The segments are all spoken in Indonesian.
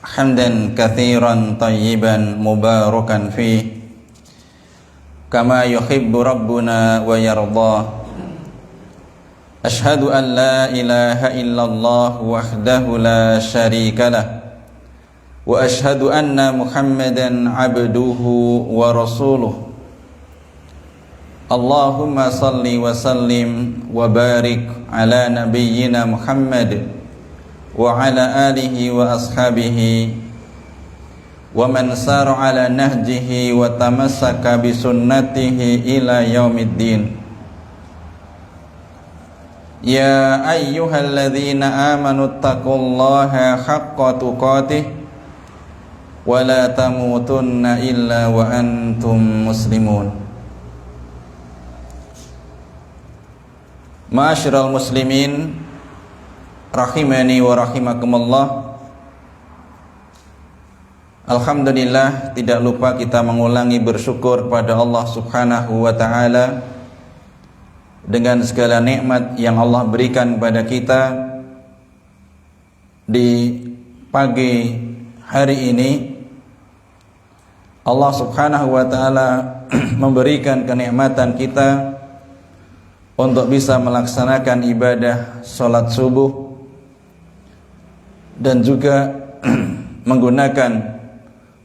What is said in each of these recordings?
حمدا كثيرا طيبا مباركا فيه كما يحب ربنا ويرضاه. أشهد أن لا إله إلا الله وحده لا شريك له وأشهد أن محمدا عبده ورسوله. اللهم صل وسلم وبارك على نبينا محمد وعلى آله وأصحابه ومن سار على نهجه وتمسك بسنته إلى يوم الدين. يا أيها الذين آمنوا اتقوا الله حق تقاته ولا تموتن إلا وأنتم مسلمون. Ma'asyiral muslimin rahimani wa rahimakumullah. Alhamdulillah, tidak lupa kita mengulangi bersyukur pada Allah Subhanahu wa ta'ala dengan segala nikmat yang Allah berikan kepada kita di pagi hari ini. Allah Subhanahu wa ta'ala memberikan kenikmatan kita untuk bisa melaksanakan ibadah sholat subuh dan juga menggunakan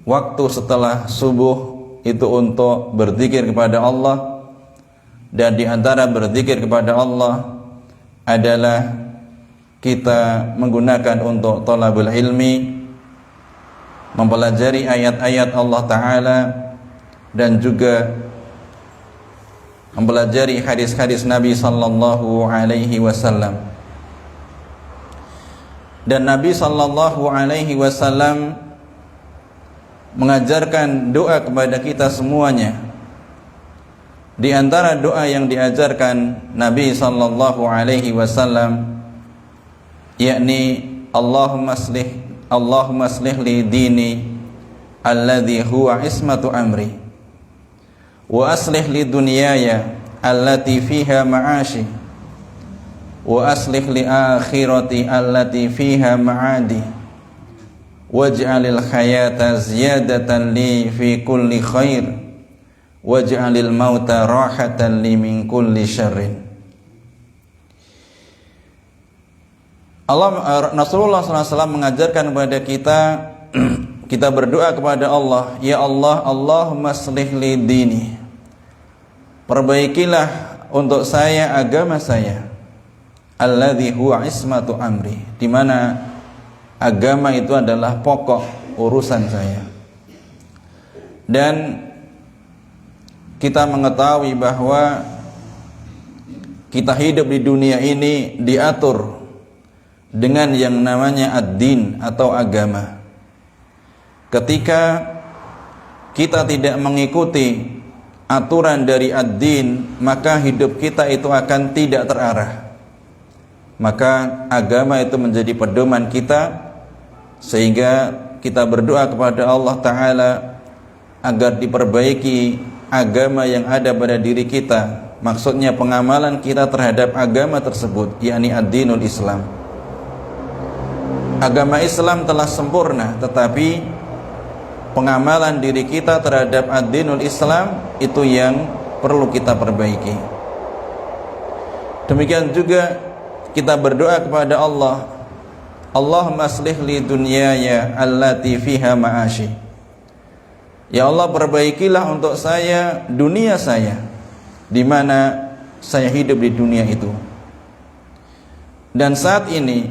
waktu setelah subuh itu untuk berzikir kepada Allah. Dan di antara berzikir kepada Allah adalah kita menggunakan untuk thalabul ilmi, mempelajari ayat-ayat Allah Ta'ala dan juga mempelajari hadis-hadis Nabi sallallahu alaihi wasallam. Dan Nabi sallallahu alaihi wasallam mengajarkan doa kepada kita semuanya. Di antara doa yang diajarkan Nabi sallallahu alaihi wasallam yakni Allahumma aslih li dini alladhi huwa ismatu amri wa aslih li dunyaya allati fiha ma'ashi wa aslih li akhirati allati fiha ma'adi waj'alil hayata ziyadatan li fi kulli khair waj'alil mauta rahatan li min kulli syarrin. Rasulullah SAW mengajarkan kepada kita kita berdoa kepada Allah, ya Allah, Allahumma aslih li dini, perbaikilah untuk saya agama saya, alladzi huwa ismatu amri, di mana agama itu adalah pokok urusan saya. Dan kita mengetahui bahwa kita hidup di dunia ini diatur dengan yang namanya ad-din atau agama. Ketika kita tidak mengikuti aturan dari ad-din, maka hidup kita itu akan tidak terarah. Maka agama itu menjadi pedoman kita, sehingga kita berdoa kepada Allah Ta'ala agar diperbaiki agama yang ada pada diri kita. Maksudnya pengamalan kita terhadap agama tersebut, yakni ad-dinul Islam. Agama Islam telah sempurna, tetapi pengamalan diri kita terhadap ad-dinul Islam itu yang perlu kita perbaiki. Demikian juga kita berdoa kepada Allah, Allahumma aslih li dunyaya allati fiha ma'ashi, ya Allah, perbaikilah untuk saya dunia saya, di mana saya hidup di dunia itu. Dan saat ini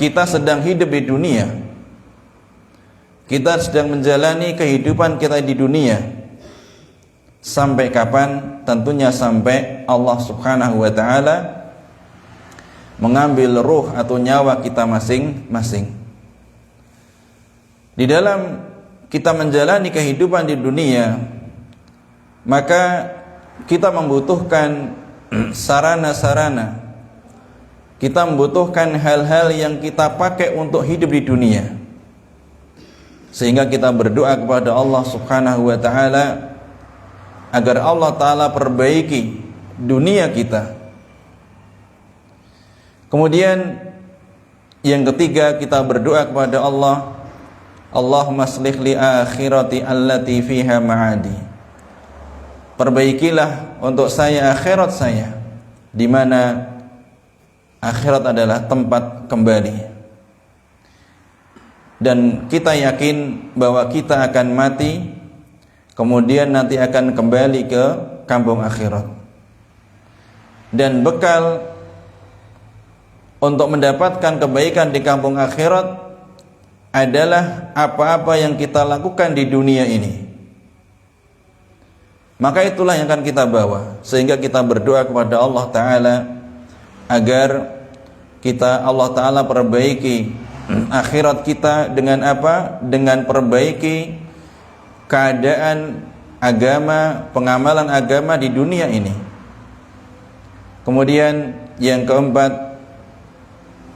kita sedang hidup di dunia, kita sedang menjalani kehidupan kita di dunia. Sampai kapan? Tentunya sampai Allah Subhanahu wa ta'ala mengambil ruh atau nyawa kita masing-masing. Di dalam kita menjalani kehidupan di dunia, maka kita membutuhkan sarana-sarana, kita membutuhkan hal-hal yang kita pakai untuk hidup di dunia. Sehingga kita berdoa kepada Allah Subhanahu wa ta'ala agar Allah Ta'ala perbaiki dunia kita. Kemudian yang ketiga, kita berdoa kepada Allah Allahumma aslih li akhirati allati fiha ma'adi. Perbaikilah untuk saya akhirat saya, di mana akhirat adalah tempat kembali. Dan kita yakin bahwa kita akan mati, kemudian nanti akan kembali ke kampung akhirat. Dan bekal untuk mendapatkan kebaikan di kampung akhirat adalah apa-apa yang kita lakukan di dunia ini. Maka itulah yang akan kita bawa, sehingga kita berdoa kepada Allah Ta'ala agar Allah Ta'ala perbaiki akhirat kita dengan apa? Dengan perbaiki keadaan agama, pengamalan agama di dunia ini. Kemudian yang keempat,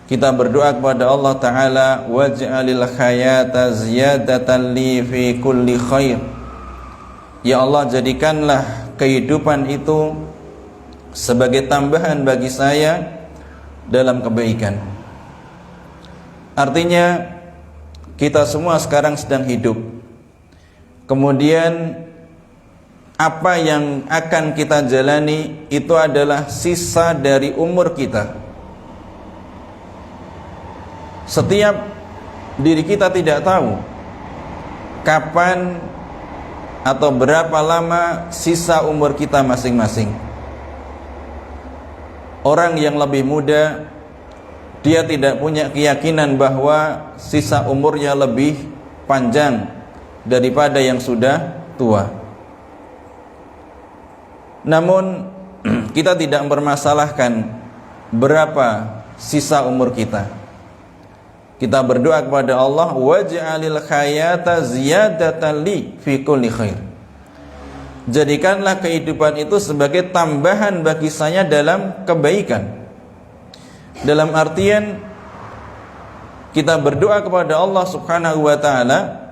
kita berdoa kepada Allah Ta'ala, waj'alil hayata ziyadatan li fi kulli khair. Ya Allah, jadikanlah kehidupan itu sebagai tambahan bagi saya dalam kebaikan. Artinya kita semua sekarang sedang hidup. Kemudian apa yang akan kita jalani itu adalah sisa dari umur kita. Setiap diri kita tidak tahu kapan atau berapa lama sisa umur kita masing-masing. Orang yang lebih muda, dia tidak punya keyakinan bahwa sisa umurnya lebih panjang daripada yang sudah tua. Namun kita tidak mempermasalahkan berapa sisa umur kita. Kita berdoa kepada Allah, waj'alil hayata ziyadatan li fi kulli khair. Jadikanlah kehidupan itu sebagai tambahan bagi saya dalam kebaikan. Dalam artian kita berdoa kepada Allah Subhanahu wa taala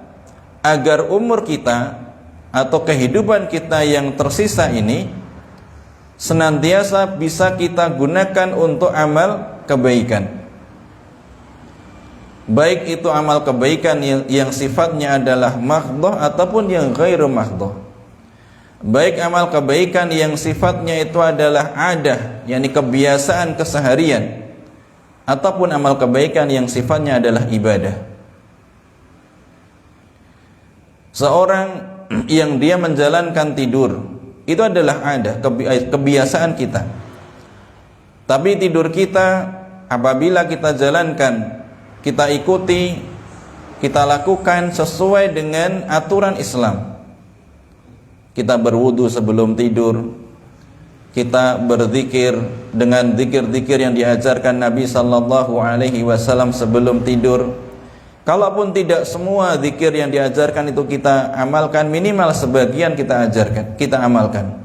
agar umur kita atau kehidupan kita yang tersisa ini senantiasa bisa kita gunakan untuk amal kebaikan. Baik itu amal kebaikan yang sifatnya adalah mahdhah ataupun yang ghairu mahdhah. Baik amal kebaikan yang sifatnya itu adalah adah, yakni kebiasaan keseharian, ataupun amal kebaikan yang sifatnya adalah ibadah. Seorang yang dia menjalankan tidur, itu adalah adah, kebiasaan kita. Tapi tidur kita apabila kita jalankan, kita ikuti, kita lakukan sesuai dengan aturan Islam. Kita berwudu sebelum tidur, kita berzikir dengan zikir-zikir yang diajarkan Nabi sallallahu alaihi wasallam sebelum tidur. Kalaupun tidak semua zikir yang diajarkan itu kita amalkan, minimal sebagian kita ajarkan, kita amalkan.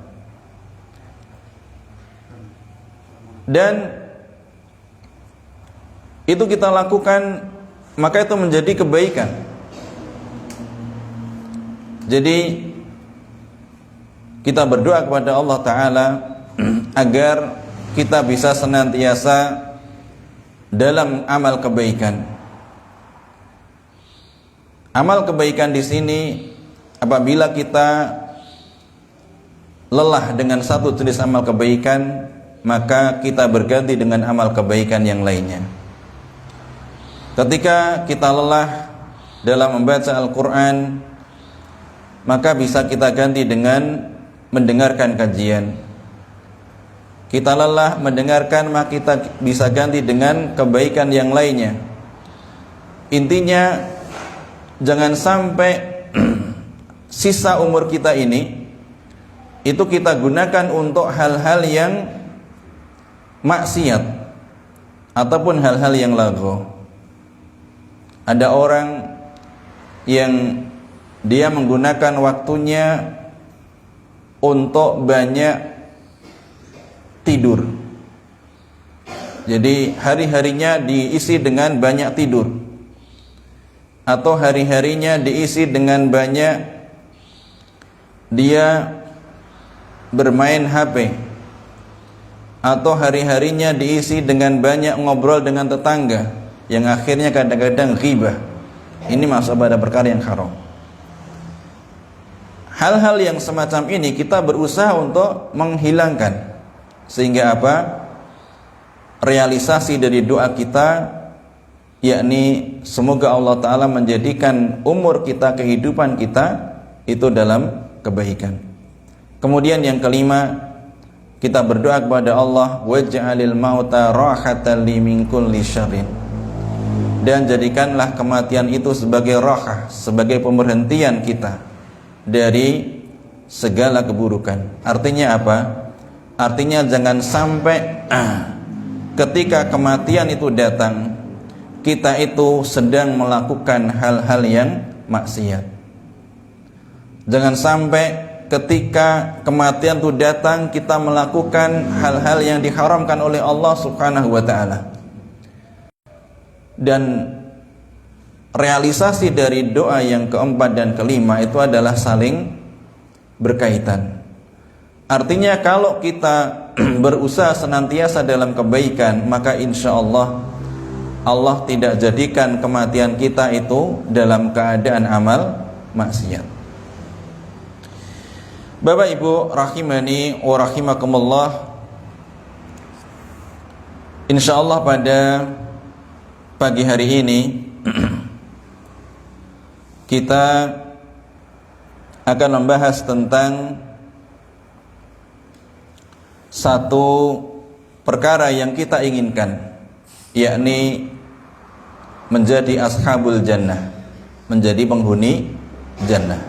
Dan itu kita lakukan, maka itu menjadi kebaikan. Jadi kita berdoa kepada Allah Ta'ala agar kita bisa senantiasa dalam amal kebaikan. Amal kebaikan di sini apabila kita lelah dengan satu jenis amal kebaikan, maka kita berganti dengan amal kebaikan yang lainnya. Ketika kita lelah dalam membaca Al-Quran, maka bisa kita ganti dengan mendengarkan kajian. Kita lelah mendengarkan, maka kita bisa ganti dengan kebaikan yang lainnya. Intinya, jangan sampai sisa umur kita ini itu kita gunakan untuk hal-hal yang maksiat ataupun hal-hal yang lagho. Ada orang yang dia menggunakan waktunya untuk banyak tidur. Jadi hari-harinya diisi dengan banyak tidur, atau hari-harinya diisi dengan banyak dia bermain HP, atau hari-harinya diisi dengan banyak ngobrol dengan tetangga, yang akhirnya kadang-kadang ghibah. Ini masuk pada perkara yang haram. Hal-hal yang semacam ini kita berusaha untuk menghilangkan, sehingga apa? Realisasi dari doa kita, yakni semoga Allah Ta'ala menjadikan umur kita, kehidupan kita itu dalam kebaikan. Kemudian yang kelima, kita berdoa kepada Allah, waj'alil mauta rahatan li min kulli syarrin, dan jadikanlah kematian itu sebagai rahah, sebagai pemberhentian kita dari segala keburukan. Artinya apa? Artinya jangan sampai ketika kematian itu datang, kita itu sedang melakukan hal-hal yang maksiat. Jangan sampai ketika kematian itu datang, kita melakukan hal-hal yang diharamkan oleh Allah Subhanahu wa ta'ala. Dan realisasi dari doa yang keempat dan kelima itu adalah saling berkaitan. Artinya kalau kita berusaha senantiasa dalam kebaikan, maka insya Allah Allah tidak jadikan kematian kita itu dalam keadaan amal maksiat. Bapak Ibu rahimani wa rahimakumullah, insya Allah pada pagi hari ini kita akan membahas tentang satu perkara yang kita inginkan, yakni menjadi ashabul jannah, menjadi penghuni jannah.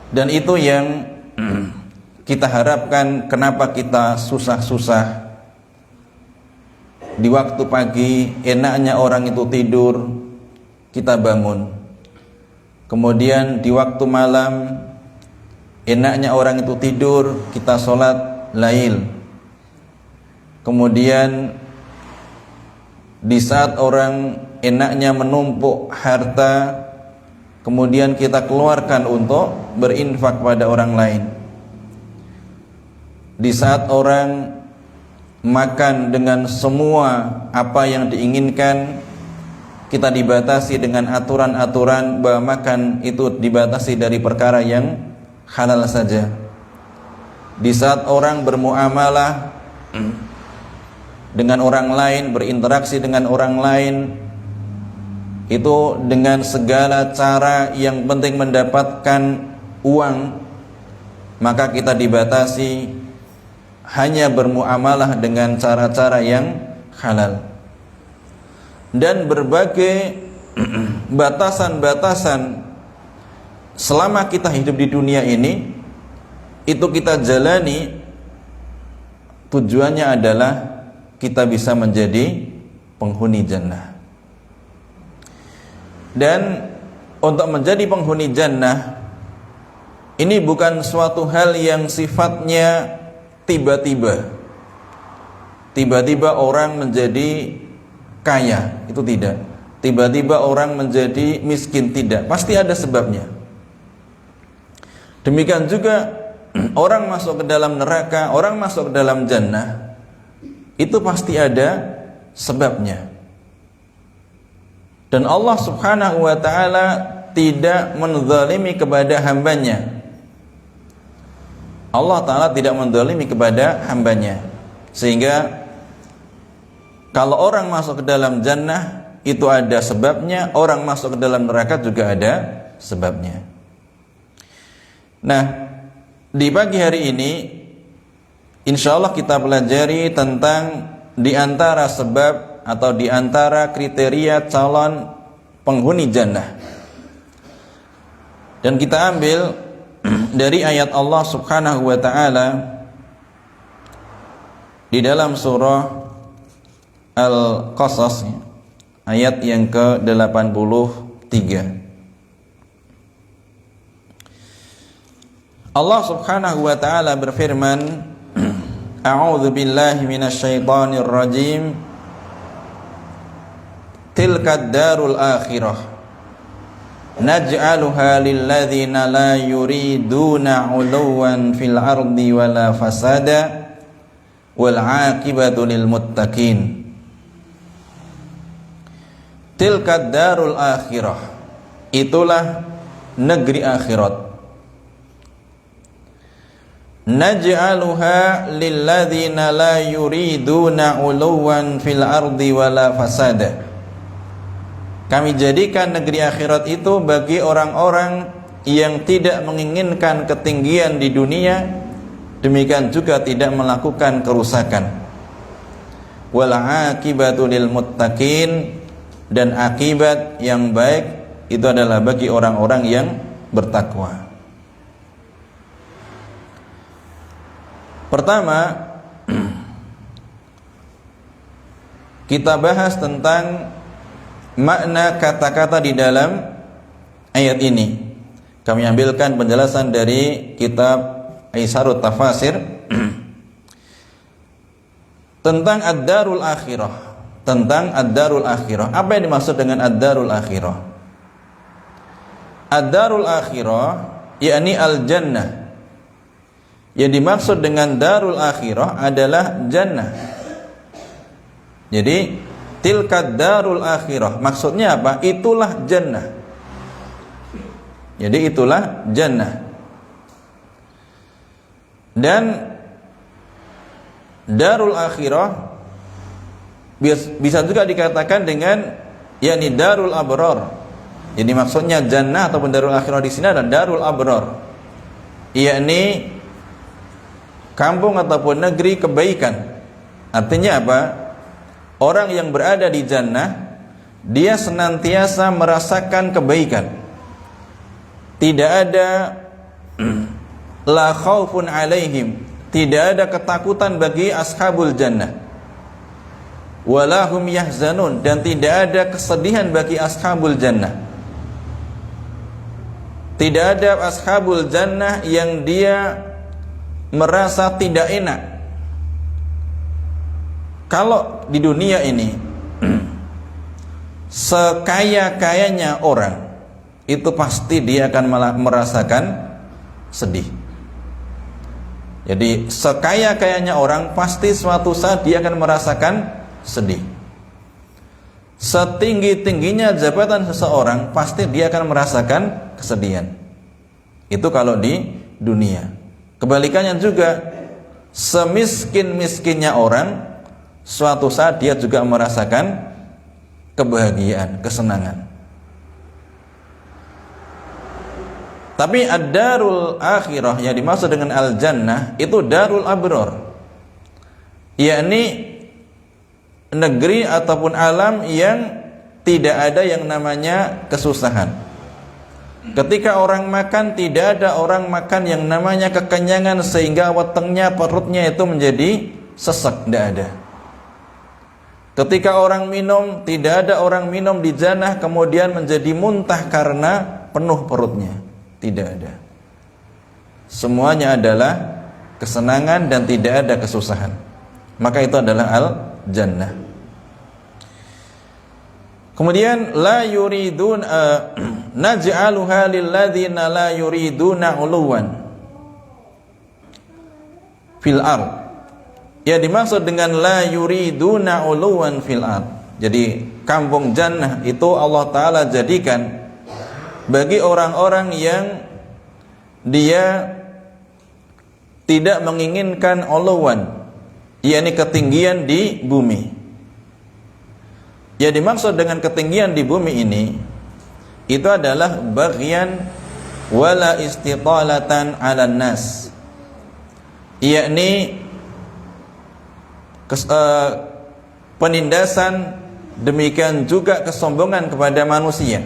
Dan itu yang kita harapkan. Kenapa kita susah-susah di waktu pagi, enaknya orang itu tidur, kita bangun. Kemudian di waktu malam, enaknya orang itu tidur, kita sholat lail. Kemudian di saat orang enaknya menumpuk harta, kemudian kita keluarkan untuk berinfak pada orang lain. Di saat orang makan dengan semua apa yang diinginkan, kita dibatasi dengan aturan-aturan bahwa makan itu dibatasi dari perkara yang halal saja. Di saat orang bermuamalah dengan orang lain, berinteraksi dengan orang lain, itu dengan segala cara yang penting mendapatkan uang, maka kita dibatasi hanya bermuamalah dengan cara-cara yang halal. Dan berbagai batasan-batasan selama kita hidup di dunia ini, itu kita jalani, tujuannya adalah kita bisa menjadi penghuni jannah. Dan untuk menjadi penghuni jannah, ini bukan suatu hal yang sifatnya tiba-tiba orang menjadi kaya, itu tidak. Tiba-tiba orang menjadi miskin, tidak. Pasti ada sebabnya. Demikian juga orang masuk ke dalam neraka, orang masuk ke dalam jannah, itu pasti ada sebabnya. Dan Allah Subhanahu wa ta'ala tidak menzalimi kepada hambanya. Allah Ta'ala tidak menzalimi kepada hambanya, sehingga kalau orang masuk ke dalam jannah itu ada sebabnya, orang masuk ke dalam neraka juga ada sebabnya. Nah, di pagi hari ini insya Allah kita pelajari tentang di antara sebab atau di antara kriteria calon penghuni jannah. Dan kita ambil dari ayat Allah Subhanahu wa ta'ala di dalam surah Al-Qasas, ayat yang ke-83. Allah Subhanahu wa ta'ala berfirman, A'udzu billahi minasyaitonir rajim. Tilkad darul akhirah naj'aluha lilladzina la yuriduna 'uluwan fil ardi wala fasada wal 'aqibatu lil muttaqin. tilka darul akhirah, itulah negeri akhirat. Naj'aluha lilladzina la yuriduna 'uluwan fil ardi wala fasada. Kami jadikan negeri akhirat itu bagi orang-orang yang tidak menginginkan ketinggian di dunia, demikian juga tidak melakukan kerusakan. Wal 'aqibatu lil muttaqin, dan akibat yang baik itu adalah bagi orang-orang yang bertakwa. Pertama, kita bahas tentang makna kata-kata di dalam ayat ini. Kami ambilkan penjelasan dari kitab Aisarut Tafasir tentang ad-darul akhirah. Tentang ad-darul akhirah. Apa yang dimaksud dengan ad-darul akhirah? Ad-darul akhirah yakni al-jannah. Yang dimaksud dengan darul akhirah adalah jannah. Jadi tilka darul akhirah, maksudnya apa? Itulah jannah. Jadi itulah jannah. Dan darul akhirah bisa juga dikatakan dengan yakni darul abrar. Jadi maksudnya jannah ataupun darul akhirah di sini adalah darul abrar, yakni kampung ataupun negeri kebaikan. Artinya apa? Orang yang berada di jannah, dia senantiasa merasakan kebaikan. Tidak ada la khaufun alaihim, tidak ada ketakutan bagi ashabul jannah. Walahum yahzanun, dan tidak ada kesedihan bagi ashabul jannah. Tidak ada ashabul jannah yang dia merasa tidak enak. Kalau di dunia ini sekaya-kayanya orang, itu pasti dia akan merasakan sedih. Jadi sekaya-kayanya orang pasti suatu saat dia akan merasakan sedih. Setinggi-tingginya jabatan seseorang pasti dia akan merasakan kesedihan. Itu kalau di dunia. Kebalikannya juga, semiskin-miskinnya orang, suatu saat dia juga merasakan kebahagiaan, kesenangan. Tapi ad-darul akhirah yang dimaksud dengan al-jannah itu darul abrar, yakni negeri ataupun alam yang tidak ada yang namanya kesusahan. Ketika orang makan, tidak ada orang makan yang namanya kekenyangan sehingga wetengnya, perutnya itu menjadi sesek, tidak ada. Ketika orang minum, tidak ada orang minum di jannah kemudian menjadi muntah karena penuh perutnya, tidak ada. Semuanya adalah kesenangan dan tidak ada kesusahan. Maka itu adalah al-jannah. Kemudian la yuridun naj'aluha lilladzina la yuriduna 'uluwan fil ard. Ya, dimaksud dengan la yuriduna 'uluwan fil ard. Jadi kampung jannah itu Allah Ta'ala jadikan bagi orang-orang yang dia tidak menginginkan 'uluwan, yakni ketinggian di bumi. Ya, dimaksud dengan ketinggian di bumi ini itu adalah baghyan wala istitalatan 'alan nas, yakni penindasan, demikian juga kesombongan kepada manusia.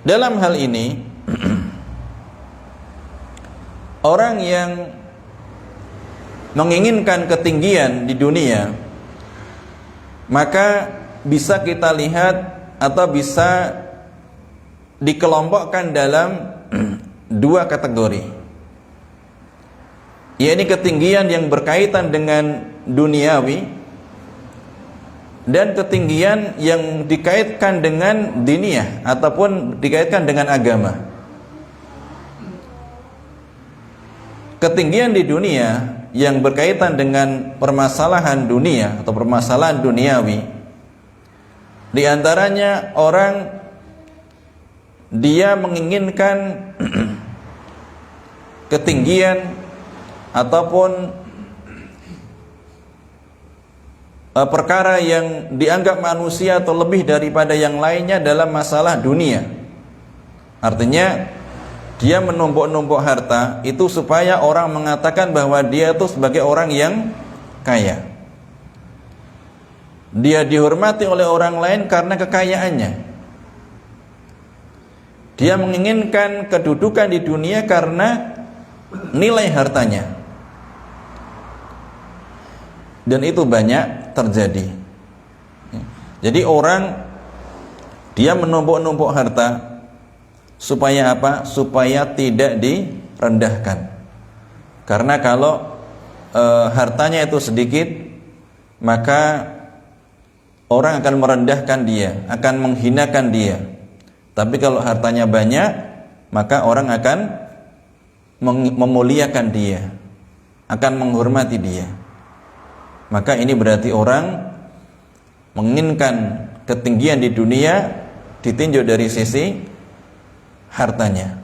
Dalam hal ini orang yang menginginkan ketinggian di dunia, maka bisa kita lihat atau bisa dikelompokkan dalam dua kategori, yakni ketinggian yang berkaitan dengan duniawi dan ketinggian yang dikaitkan dengan diniyah ataupun dikaitkan dengan agama. ketinggian di dunia yang berkaitan dengan permasalahan dunia atau permasalahan duniawi, di antaranya orang dia menginginkan ketinggian ataupun perkara yang dianggap manusia atau lebih daripada yang lainnya dalam masalah dunia. Artinya dia menumpuk-numpuk harta itu supaya orang mengatakan bahwa dia itu sebagai orang yang kaya. Dia dihormati oleh orang lain karena kekayaannya. Dia menginginkan kedudukan di dunia karena nilai hartanya. Dan itu banyak terjadi. Jadi orang dia menumpuk-numpuk harta supaya apa? Supaya tidak direndahkan. Karena kalau hartanya itu sedikit, maka orang akan merendahkan dia, akan menghinakan dia. Tapi kalau hartanya banyak, maka orang akan memuliakan dia, akan menghormati dia. Maka ini berarti orang menginginkan ketinggian di dunia ditinjau dari sisi hartanya.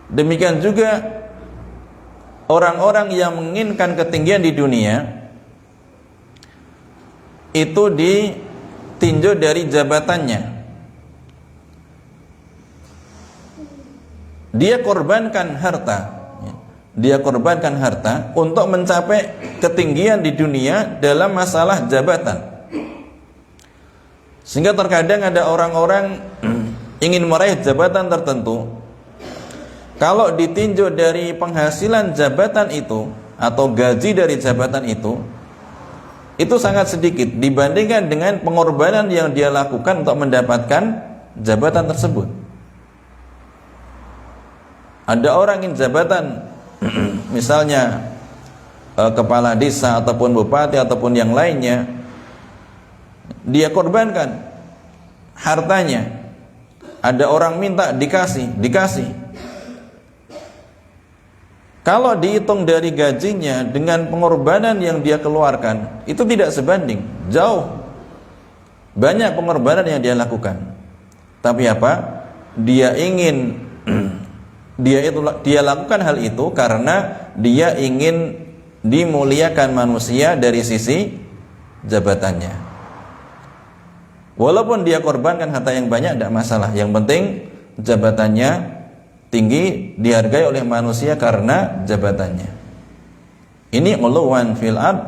Demikian juga orang-orang yang menginginkan ketinggian di dunia itu ditinjau dari jabatannya. Dia korbankan harta, dia korbankan harta untuk mencapai ketinggian di dunia dalam masalah jabatan. Sehingga terkadang ada orang-orang ingin meraih jabatan tertentu, kalau ditinjau dari penghasilan jabatan itu atau gaji dari jabatan itu sangat sedikit dibandingkan dengan pengorbanan yang dia lakukan untuk mendapatkan jabatan tersebut. Ada orang ingin jabatan misalnya kepala desa ataupun bupati ataupun yang lainnya, dia korbankan hartanya. Ada orang minta dikasih. Kalau dihitung dari gajinya dengan pengorbanan yang dia keluarkan, itu tidak sebanding, jauh. Banyak pengorbanan yang dia lakukan. Tapi apa? Dia ingin dia lakukan hal itu karena dia ingin dimuliakan manusia dari sisi jabatannya. Walaupun dia korbankan harta yang banyak tidak masalah. Yang penting jabatannya tinggi, dihargai oleh manusia karena jabatannya. Ini uluwan fil ard,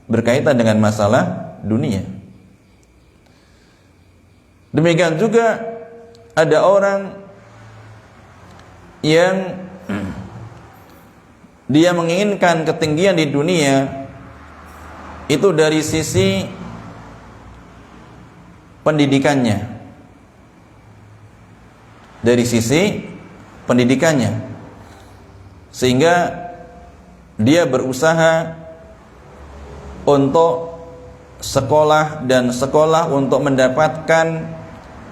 berkaitan dengan masalah dunia. Demikian juga ada orang yang dia menginginkan ketinggian di dunia itu dari sisi pendidikannya, sehingga dia berusaha untuk sekolah untuk mendapatkan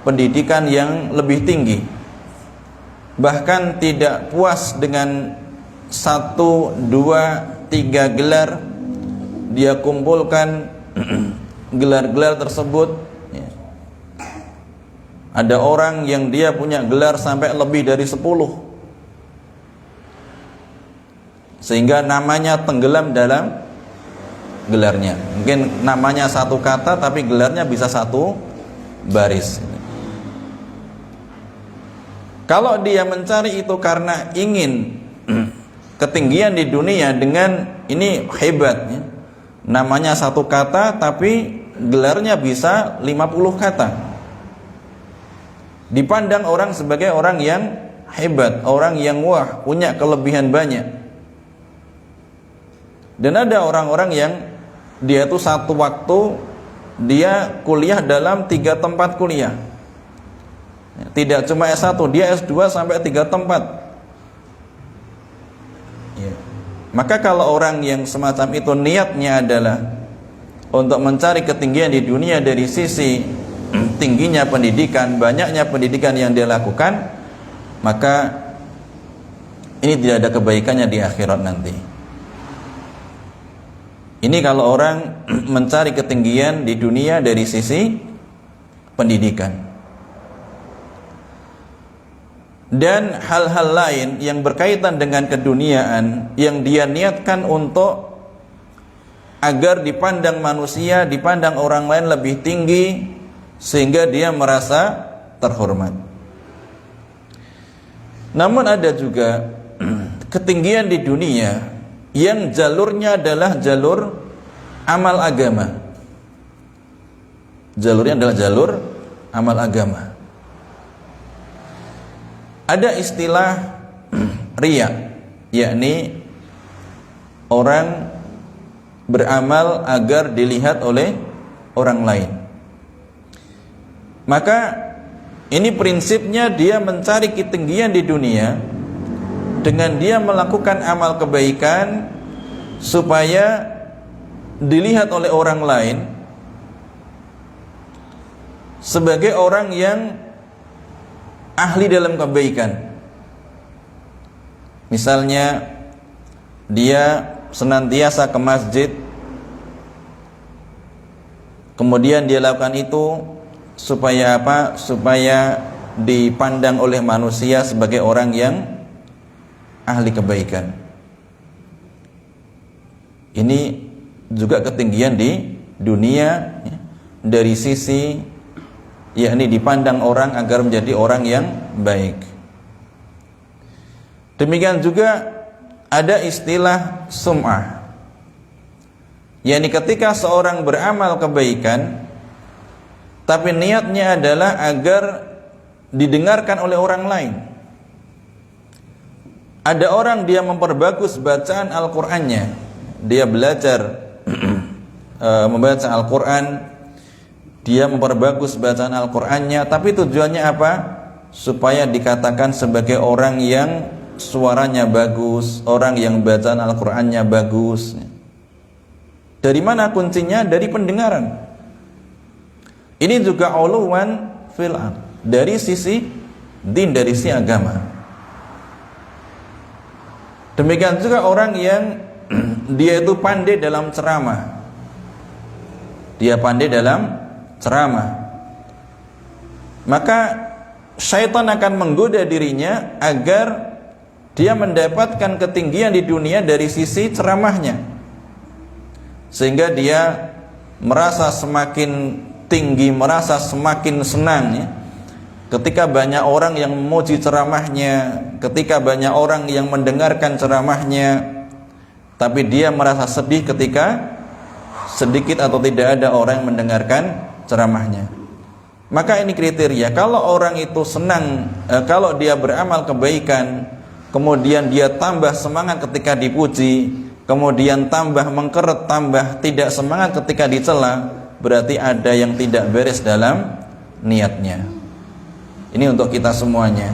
pendidikan yang lebih tinggi, bahkan tidak puas dengan 1, 2, 3 gelar, dia kumpulkan gelar-gelar tersebut. Ada orang yang dia punya gelar sampai lebih dari 10, sehingga namanya tenggelam dalam gelarnya. Mungkin namanya satu kata tapi gelarnya bisa 1 baris. Kalau dia mencari itu karena ingin ketinggian di dunia dengan ini hebat, namanya 1 kata tapi gelarnya bisa 50 kata, dipandang orang sebagai orang yang hebat, orang yang wah, punya kelebihan banyak. Dan ada orang-orang yang dia tuh satu waktu dia kuliah dalam 3 tempat kuliah. Tidak cuma S1, dia S2 sampai 3 tempat. Ya. Maka kalau orang yang semacam itu niatnya adalah untuk mencari ketinggian di dunia dari sisi tingginya pendidikan, banyaknya pendidikan yang dia lakukan, maka ini tidak ada kebaikannya di akhirat nanti. Ini kalau orang mencari ketinggian di dunia dari sisi pendidikan. Dan hal-hal lain yang berkaitan dengan keduniaan yang dia niatkan untuk agar dipandang manusia, dipandang orang lain lebih tinggi sehingga dia merasa terhormat. Namun ada juga ketinggian di dunia yang jalurnya adalah jalur amal agama. Jalurnya adalah jalur amal agama. Ada istilah riya, yakni orang beramal agar dilihat oleh orang lain. Maka ini prinsipnya dia mencari ketinggian di dunia dengan dia melakukan amal kebaikan supaya dilihat oleh orang lain sebagai orang yang ahli dalam kebaikan. Misalnya dia senantiasa ke masjid, kemudian dia lakukan itu supaya apa? Supaya dipandang oleh manusia sebagai orang yang ahli kebaikan. Ini juga ketinggian di dunia ya, dari sisi yakni dipandang orang agar menjadi orang yang baik. Demikian juga ada istilah sum'ah, yakni ketika seorang beramal kebaikan tapi niatnya adalah agar didengarkan oleh orang lain. Ada orang dia memperbagus bacaan Al-Qur'annya, dia belajar membaca Al-Qur'an, dia memperbagus bacaan Al-Qur'annya, tapi tujuannya apa? Supaya dikatakan sebagai orang yang suaranya bagus, orang yang bacaan Al-Qur'annya bagus. Dari mana kuncinya? Dari pendengaran. Ini juga uluwan fil ard, dari sisi din, dari sisi agama. Demikian juga orang yang dia itu pandai dalam ceramah. Dia pandai dalam ceramah, maka syaitan akan menggoda dirinya agar dia mendapatkan ketinggian di dunia dari sisi ceramahnya, sehingga dia merasa semakin tinggi, merasa semakin senang ya, ketika banyak orang yang memuji ceramahnya, ketika banyak orang yang mendengarkan ceramahnya, tapi dia merasa sedih ketika sedikit atau tidak ada orang yang mendengarkan ceramahnya. Maka ini kriteria, kalau orang itu senang, kalau dia beramal kebaikan, kemudian dia tambah semangat ketika dipuji, kemudian tambah mengkeret, tambah tidak semangat ketika dicela, berarti ada yang tidak beres dalam niatnya. Ini untuk kita semuanya.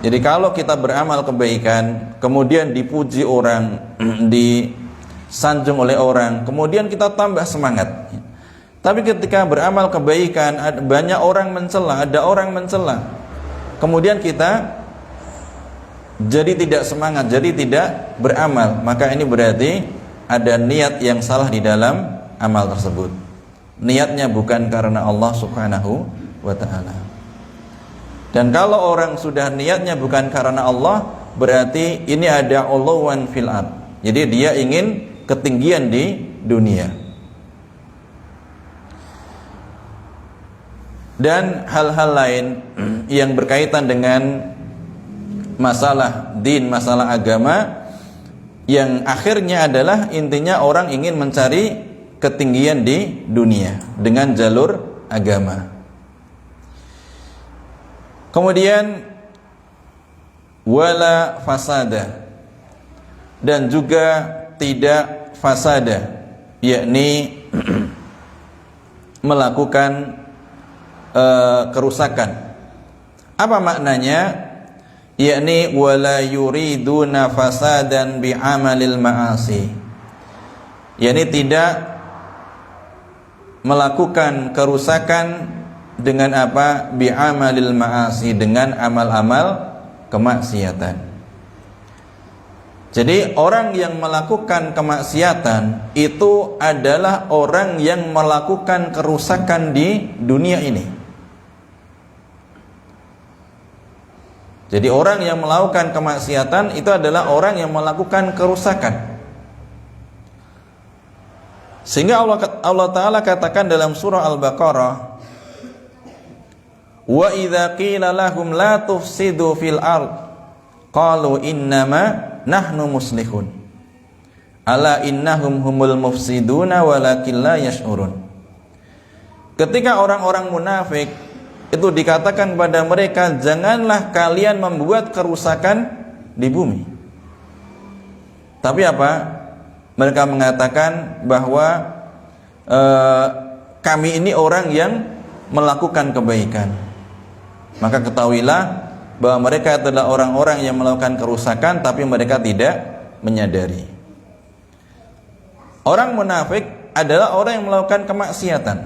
Jadi kalau kita beramal kebaikan, kemudian dipuji orang, disanjung oleh orang, kemudian kita tambah semangat. Tapi ketika beramal kebaikan, banyak orang mencela, ada orang mencela, kemudian kita jadi tidak semangat, jadi tidak beramal, maka ini berarti ada niat yang salah di dalam amal tersebut. Niatnya bukan karena Allah Subhanahu wa ta'ala. Dan kalau orang sudah niatnya bukan karena Allah, berarti ini ada uluwan fil ard. Jadi dia ingin ketinggian di dunia. Dan hal-hal lain yang berkaitan dengan masalah din, masalah agama, yang akhirnya adalah intinya orang ingin mencari ketinggian di dunia dengan jalur agama. Kemudian wala fasada, dan juga tidak fasada, yakni melakukan kerusakan. Apa maknanya? Yakni wala yuriduna fasadan bi'amalil ma'asi, yakni tidak melakukan kerusakan dengan apa? Bi'amalil ma'asi, dengan amal-amal kemaksiatan. Jadi orang yang melakukan kemaksiatan itu adalah orang yang melakukan kerusakan di dunia ini. Jadi orang yang melakukan kemaksiatan itu adalah orang yang melakukan kerusakan. Sehingga Allah Ta'ala katakan dalam surah Al-Baqarah, wa idza qila lahum la tufsidu fil ard qalu innama nahnu muslihun ala innahum humul mufsiduna walakin la yash'urun. Ketika orang-orang munafik itu dikatakan pada mereka, janganlah kalian membuat kerusakan di bumi. Tapi apa? Mereka mengatakan bahwa kami ini orang yang melakukan kebaikan. Maka ketahuilah bahwa mereka adalah orang-orang yang melakukan kerusakan, tapi mereka tidak menyadari. Orang munafik adalah orang yang melakukan kemaksiatan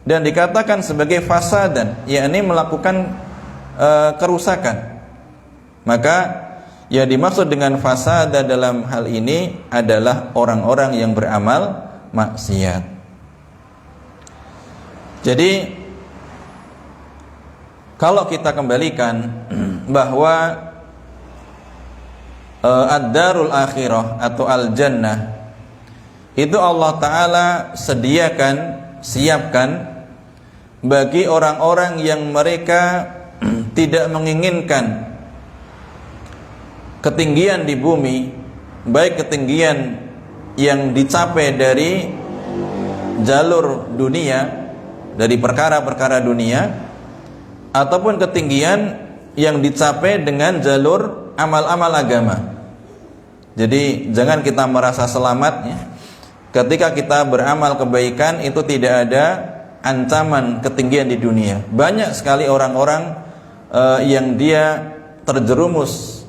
dan dikatakan sebagai fasadan, yakni melakukan kerusakan. Maka yang dimaksud dengan fasada dalam hal ini adalah orang-orang yang beramal maksiat. Jadi kalau kita kembalikan bahwa ad-darul akhirah atau al-jannah itu Allah Ta'ala siapkan bagi orang-orang yang mereka tidak menginginkan ketinggian di bumi, baik ketinggian yang dicapai dari jalur dunia, dari perkara-perkara dunia, ataupun ketinggian yang dicapai dengan jalur amal-amal agama. Jadi jangan kita merasa selamat ya. Ketika kita beramal kebaikan itu tidak ada ancaman ketinggian di dunia. Banyak sekali orang-orang yang dia terjerumus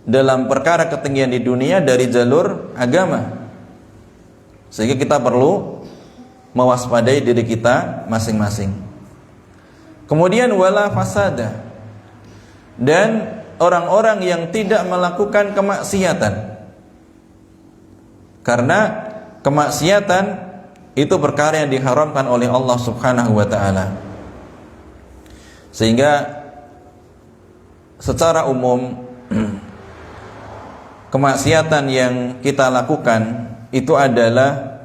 dalam perkara ketinggian di dunia dari jalur agama. Sehingga kita perlu mewaspadai diri kita masing-masing. Kemudian wala fasada, dan orang-orang yang tidak melakukan kemaksiatan. Karena kemaksiatan itu perkara yang diharamkan oleh Allah Subhanahu wa taala. Sehingga secara umum kemaksiatan yang kita lakukan itu adalah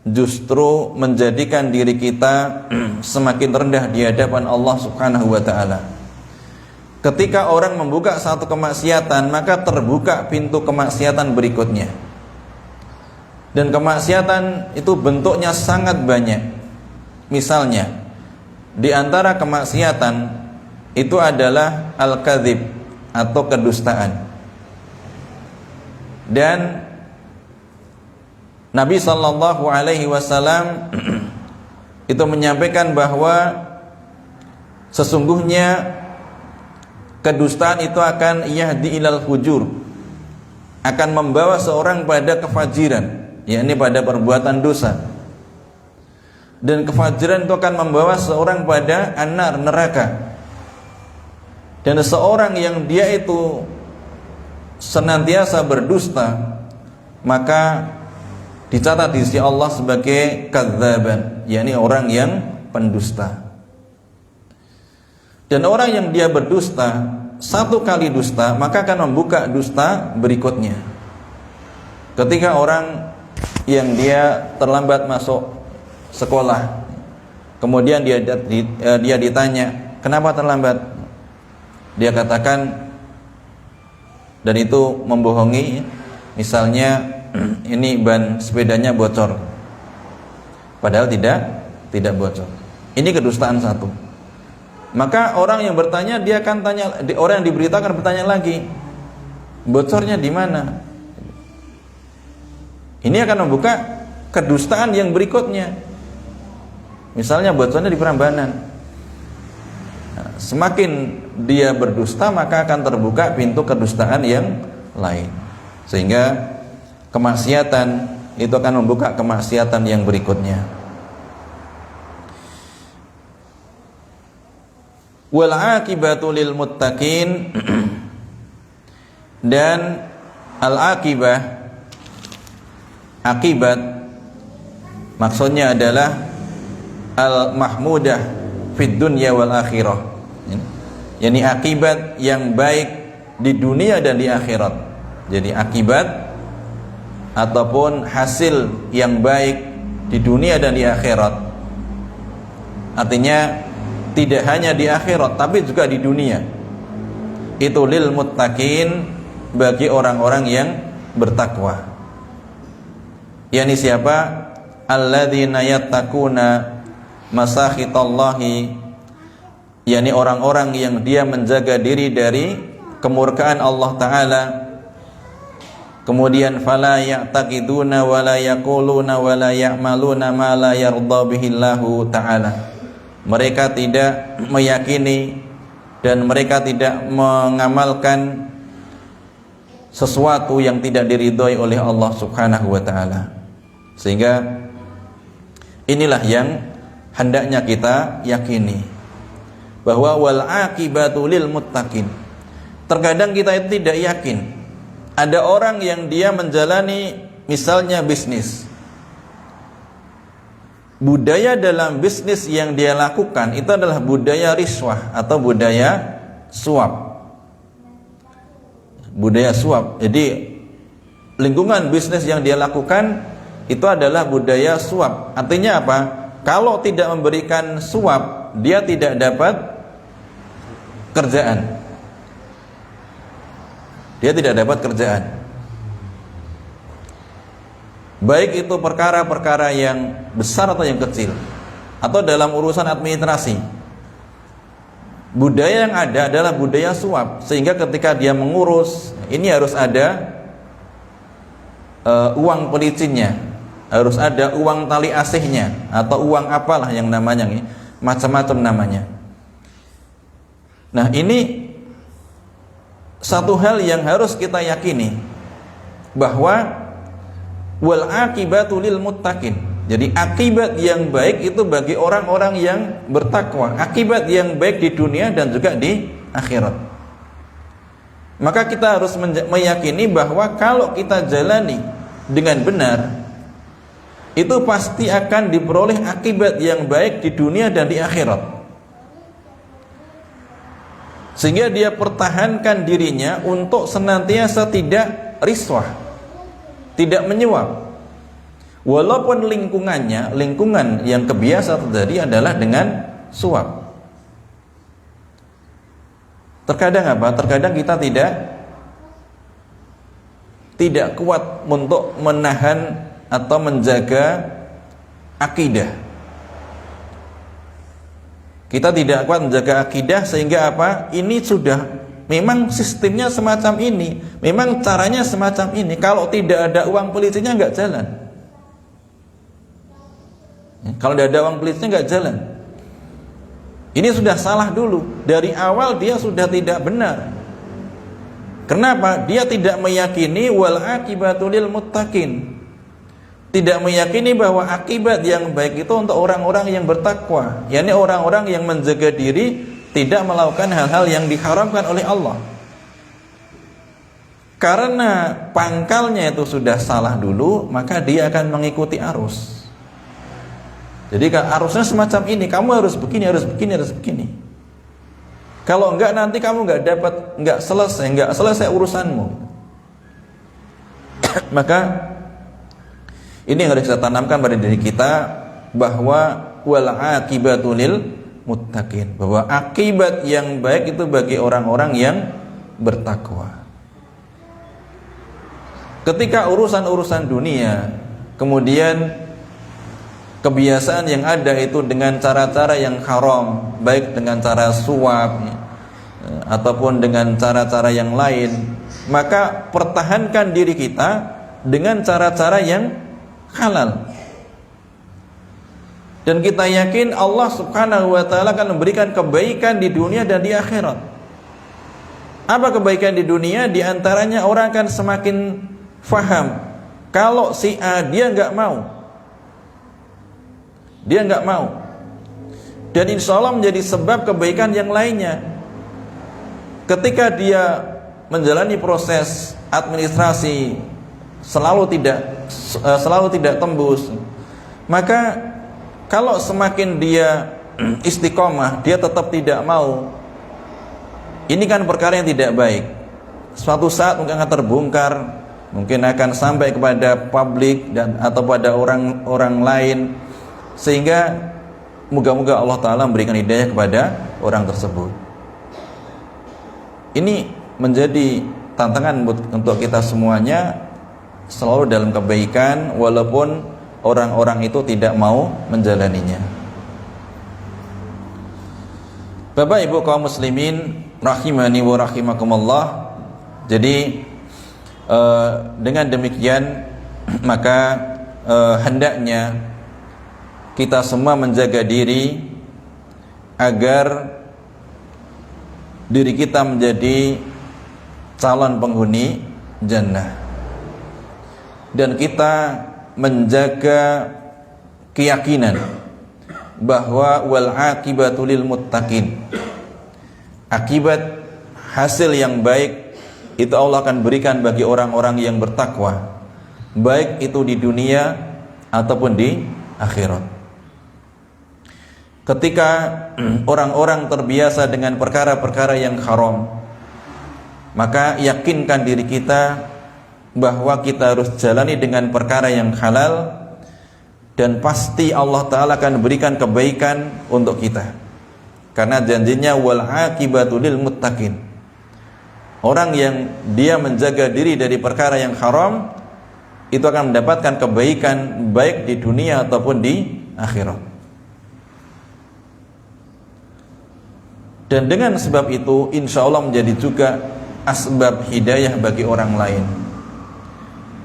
justru menjadikan diri kita semakin rendah di hadapan Allah Subhanahu wa taala. Ketika orang membuka satu kemaksiatan, maka terbuka pintu kemaksiatan berikutnya. Dan kemaksiatan itu bentuknya sangat banyak. Misalnya, di antara kemaksiatan itu adalah al-kadzib atau kedustaan. Dan Nabi sallallahu alaihi wasallam itu menyampaikan bahwa sesungguhnya kedustaan itu akan yahdi ilal fujur, akan membawa seorang pada kefajiran, yakni pada perbuatan dosa. Dan kefajiran itu akan membawa seorang pada an-nar, neraka. Dan seorang yang dia itu senantiasa berdusta, maka dicatat di sisi Allah sebagai kadzaban, yakni orang yang pendusta. Dan orang yang dia berdusta, satu kali dusta, maka akan membuka dusta berikutnya. Ketika orang yang dia terlambat masuk sekolah, kemudian dia ditanya, kenapa terlambat? Dia katakan, dan itu membohongi, misalnya ini ban sepedanya bocor, padahal tidak bocor. Ini kedustaan satu. Maka orang yang bertanya, dia akan tanya, orang yang diberitakan bertanya lagi, bocornya di mana? Ini akan membuka kedustaan yang berikutnya. Misalnya bocornya di Prambanan. Nah, semakin dia berdusta, maka akan terbuka pintu kedustaan yang lain. Sehingga kemaksiatan itu akan membuka kemaksiatan yang berikutnya. Wal aqibatu lil muttaqin, dan Al-aqibah, akibat maksudnya adalah al-mahmudah fid dunya wal akhirah. Yani akibat yang baik di dunia dan di akhirat. Jadi akibat ataupun hasil yang baik di dunia dan di akhirat. Artinya tidak hanya di akhirat tapi juga di dunia. Itu lil muttaqin, bagi orang-orang yang bertakwa. Yani siapa? Alladzina yattaquna masakhitallahi, yani orang-orang yang dia menjaga diri dari kemurkaan Allah Ta'ala. Kemudian fala ya'taqiduna wa la yaquluna wa la ya'maluna ma la yarda bihillahu ta'ala. Mereka tidak meyakini dan mereka tidak mengamalkan sesuatu yang tidak diridhoi oleh Allah Subhanahu wa ta'ala. Sehingga inilah yang hendaknya kita yakini, bahwa wal aqibatu lil muttaqin. Terkadang kita itu tidak yakin. Ada orang yang dia menjalani misalnya bisnis. Budaya dalam bisnis yang dia lakukan itu adalah budaya riswah atau budaya suap. Budaya suap. Jadi lingkungan bisnis yang dia lakukan itu adalah budaya suap. Artinya apa? Kalau tidak memberikan suap, dia tidak dapat kerjaan. Dia tidak dapat kerjaan. Baik itu perkara-perkara yang besar atau yang kecil, atau dalam urusan administrasi. Budaya yang ada adalah budaya suap, sehingga ketika dia mengurus, ini harus ada uang pelicinnya, harus ada uang tali asihnya, atau uang apalah yang namanya, macam-macam namanya. Nah, ini satu hal yang harus kita yakini, bahwa wal aqibatu lil muttaqin. Jadi akibat yang baik itu bagi orang-orang yang bertakwa, akibat yang baik di dunia dan juga di akhirat. Maka kita harus meyakini bahwa kalau kita jalani dengan benar, itu pasti akan diperoleh akibat yang baik di dunia dan di akhirat. Sehingga dia pertahankan dirinya untuk senantiasa tidak riswah, tidak menyuap. Walaupun lingkungan yang kebiasa terjadi adalah dengan suap. Terkadang apa? Terkadang kita tidak kuat untuk menahan atau menjaga akidah. Kita tidak kuat menjaga akidah, sehingga apa? Ini sudah memang sistemnya semacam ini, memang caranya semacam ini. Kalau tidak ada uang polisinya nggak jalan. Kalau tidak ada uang polisinya nggak jalan. Ini sudah salah dulu. Dari awal dia sudah tidak benar. Kenapa? Dia tidak meyakini wal aqibatu lil muttaqin. Tidak meyakini bahwa akibat yang baik itu untuk orang-orang yang bertakwa, yakni orang-orang yang menjaga diri tidak melakukan hal-hal yang diharamkan oleh Allah. Karena pangkalnya itu sudah salah dulu, maka dia akan mengikuti arus. Jadi arusnya semacam ini, kamu harus begini, harus begini, harus begini. Kalau enggak nanti kamu enggak selesai urusanmu. Maka ini yang harus kita tanamkan pada diri kita, bahwa wal aqibatu lil muttaqin, bahwa akibat yang baik itu bagi orang-orang yang bertakwa. Ketika urusan-urusan dunia, kemudian kebiasaan yang ada itu dengan cara-cara yang haram, baik dengan cara suap ataupun dengan cara-cara yang lain, maka pertahankan diri kita dengan cara-cara yang halal. Dan kita yakin Allah Subhanahu wa ta'ala akan memberikan kebaikan di dunia dan di akhirat. Apa kebaikan di dunia? Di antaranya orang akan semakin faham kalau si A dia enggak mau. Dia enggak mau. Dan insya Allah menjadi sebab kebaikan yang lainnya. Ketika dia menjalani proses administrasi selalu tidak tembus, maka kalau semakin dia istiqomah, dia tetap tidak mau, ini kan perkara yang tidak baik. Suatu saat mungkin akan terbongkar, mungkin akan sampai kepada publik dan atau pada orang lain, sehingga moga-moga Allah Ta'ala memberikan hidayah kepada orang tersebut. Ini menjadi tantangan untuk kita semuanya, selalu dalam kebaikan walaupun orang-orang itu tidak mau menjalaninya. Bapak Ibu kaum muslimin rahimani wa rahimakumullah. Jadi dengan demikian maka hendaknya kita semua menjaga diri agar diri kita menjadi calon penghuni jannah, dan kita menjaga keyakinan bahwa wal aqibatu lil muttaqin, akibat hasil yang baik itu Allah akan berikan bagi orang-orang yang bertakwa, baik itu di dunia ataupun di akhirat. Ketika orang-orang terbiasa dengan perkara-perkara yang haram, maka yakinkan diri kita bahwa kita harus jalani dengan perkara yang halal, dan pasti Allah Ta'ala akan berikan kebaikan untuk kita, karena janjinya wal aqibatu lil muttaqin. Orang yang dia menjaga diri dari perkara yang haram itu akan mendapatkan kebaikan baik di dunia ataupun di akhirat. Dan dengan sebab itu insya Allah menjadi juga asbab hidayah bagi orang lain.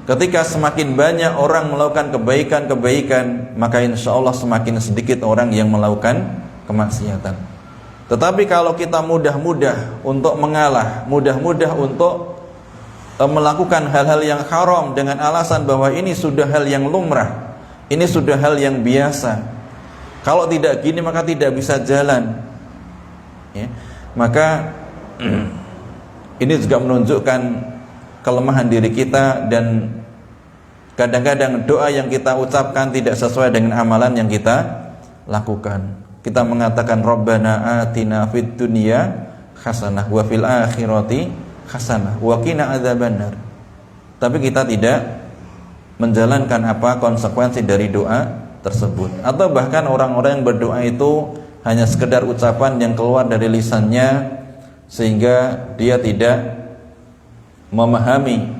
Ketika semakin banyak orang melakukan kebaikan-kebaikan, maka insya Allah semakin sedikit orang yang melakukan kemaksiatan. Tetapi kalau kita mudah-mudah untuk mengalah, mudah-mudah untuk melakukan hal-hal yang haram dengan alasan bahwa ini sudah hal yang lumrah, ini sudah hal yang biasa, kalau tidak gini maka tidak bisa jalan, ya, maka ini juga menunjukkan kelemahan diri kita, dan kadang-kadang doa yang kita ucapkan tidak sesuai dengan amalan yang kita lakukan. Kita mengatakan Rabbana atina fid dunya hasanah wa fil akhirati hasanah wa qina adzabannar, tapi kita tidak menjalankan apa konsekuensi dari doa tersebut. Atau bahkan orang-orang yang berdoa itu hanya sekedar ucapan yang keluar dari lisannya, sehingga dia tidak memahami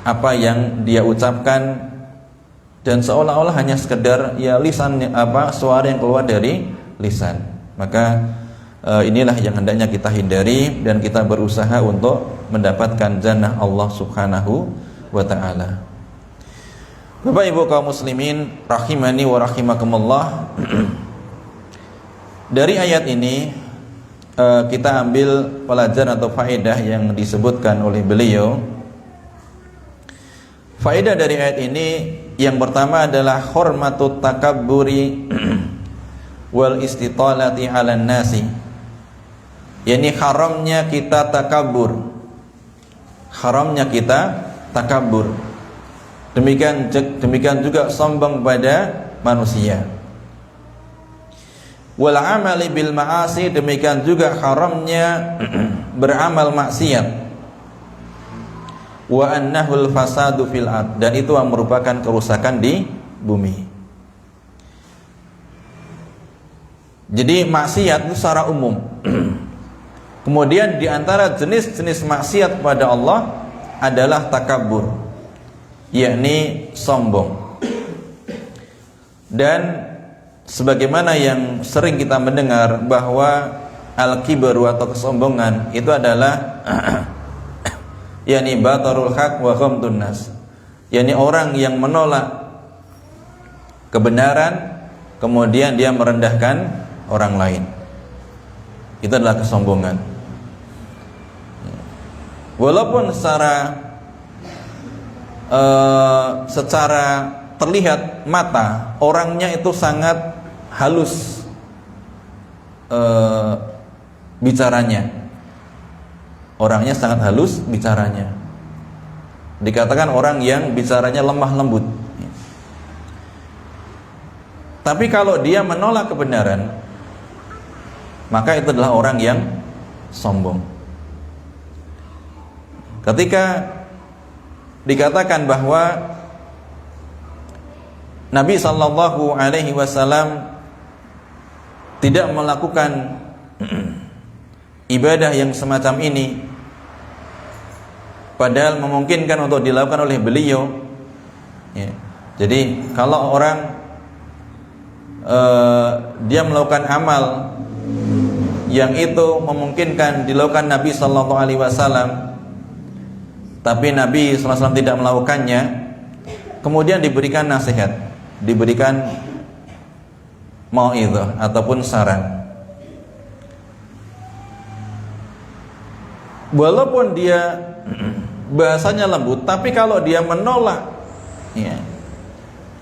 apa yang dia ucapkan, dan seolah-olah hanya sekedar ya lisan, suara yang keluar dari lisan. Maka inilah yang hendaknya kita hindari, dan kita berusaha untuk mendapatkan jannah Allah Subhanahu wa ta'ala. Bapak Ibu kaum muslimin rahimani wa rahimakumullah. Dari ayat ini kita ambil pelajaran atau faedah yang disebutkan oleh beliau. Faedah dari ayat ini yang pertama adalah hormatut takabburi wal istitalati 'alan nasi. Yani haramnya kita takabur. Haramnya kita takabur. Demikian juga sombong pada manusia. Wal amali bil ma'asi, demikian juga haramnya beramal maksiat. Wa annahul fasadu fil ard, dan itu merupakan kerusakan di bumi. Jadi maksiat itu secara umum. Kemudian di antara jenis-jenis maksiat kepada Allah adalah takabur, yakni sombong. Dan sebagaimana yang sering kita mendengar bahwa al-kibru atau kesombongan itu adalah yakni batarul haq wa ghamtun nas, yakni orang yang menolak kebenaran kemudian dia merendahkan orang lain. Itu adalah kesombongan. Walaupun secara terlihat mata orangnya itu sangat halus bicaranya, orangnya sangat halus bicaranya. Dikatakan orang yang bicaranya lemah lembut. Tapi kalau dia menolak kebenaran, maka itu adalah orang yang sombong. Ketika dikatakan bahwa Nabi sallallahu alaihi wasallam tidak melakukan ibadah yang semacam ini, padahal memungkinkan untuk dilakukan oleh beliau, ya. Jadi kalau orang dia melakukan amal yang itu memungkinkan dilakukan Nabi sallallahu alaihi wasallam, tapi Nabi sallallahu alaihi wasallam tidak melakukannya, kemudian diberikan nasihat, diberikan mau'izah ataupun saran, walaupun dia bahasanya lembut, tapi kalau dia menolak, ya,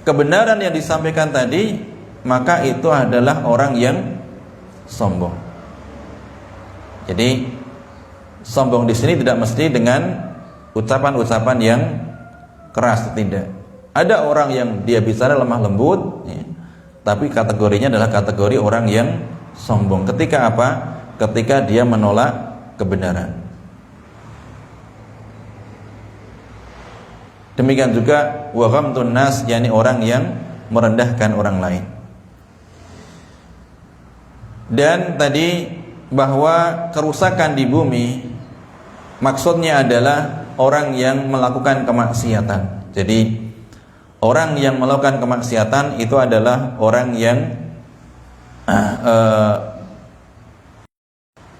kebenaran yang disampaikan tadi, maka itu adalah orang yang sombong. Jadi sombong di sini tidak mesti dengan ucapan-ucapan yang keras, tidak. Ada orang yang dia bicara lemah lembut, ya, tapi kategorinya adalah kategori orang yang sombong. Ketika apa? Ketika dia menolak kebenaran. Demikian juga wa ghamtun nas, yakni orang yang merendahkan orang lain. Dan tadi bahwa kerusakan di bumi maksudnya adalah orang yang melakukan kemaksiatan. Jadi orang yang melakukan kemaksiatan itu adalah orang yang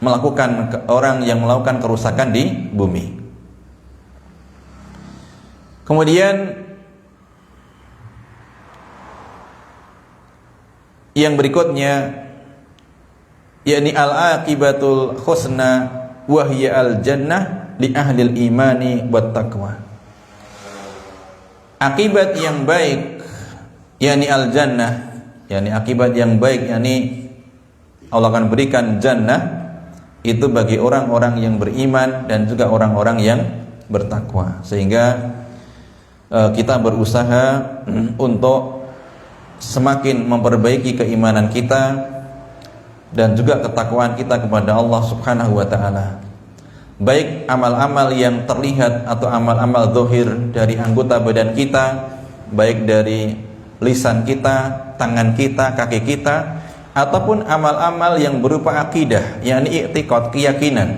melakukan kerusakan di bumi. Kemudian yang berikutnya, yakni al-aqibatul husna wa hiya al-jannah li ahlil imani wat taqwa. Akibat yang baik, yakni al-jannah, yakni akibat yang baik, yakni Allah akan berikan jannah itu bagi orang-orang yang beriman dan juga orang-orang yang bertakwa. Sehingga kita berusaha untuk semakin memperbaiki keimanan kita dan juga ketakwaan kita kepada Allah Subhanahu wa taala. Baik amal-amal yang terlihat atau amal-amal zahir dari anggota badan kita, baik dari lisan kita, tangan kita, kaki kita, ataupun amal-amal yang berupa akidah, yakni i'tiqad, keyakinan.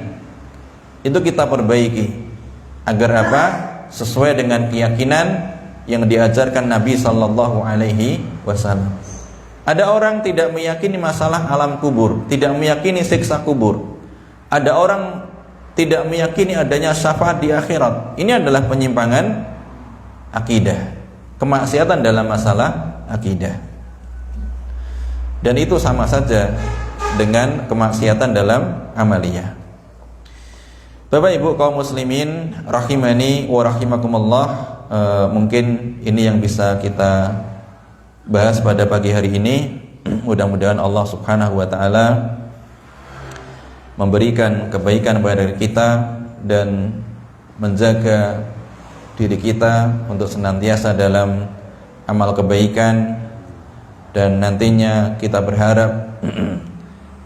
Itu kita perbaiki agar apa? Sesuai dengan keyakinan yang diajarkan Nabi sallallahu alaihi wasallam. Ada orang tidak meyakini masalah alam kubur, tidak meyakini siksa kubur. Ada orang tidak meyakini adanya syafaat di akhirat. Ini adalah penyimpangan akidah, kemaksiatan dalam masalah akidah. Dan itu sama saja dengan kemaksiatan dalam amaliyah. Bapak Ibu kaum muslimin rahimani wa rahimakumullah, mungkin ini yang bisa kita bahas pada pagi hari ini. Mudah-mudahan Allah Subhanahu wa taala memberikan kebaikan kepada diri kita dan menjaga diri kita untuk senantiasa dalam amal kebaikan, dan nantinya kita berharap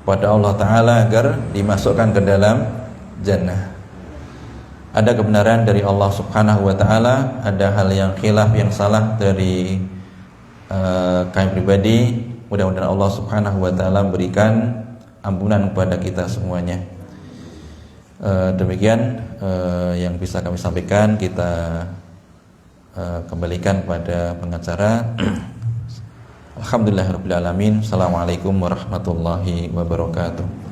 pada Allah taala agar dimasukkan ke dalam jannah. Ada kebenaran dari Allah Subhanahu wa taala, ada hal yang khilaf, yang salah dari kami pribadi. Mudah-mudahan Allah Subhanahu wa taala berikan ampunan kepada kita semuanya. Demikian yang bisa kami sampaikan. Kita kembalikan kepada pengacara. Alhamdulillahirabbil alamin. Assalamualaikum warahmatullahi wabarakatuh.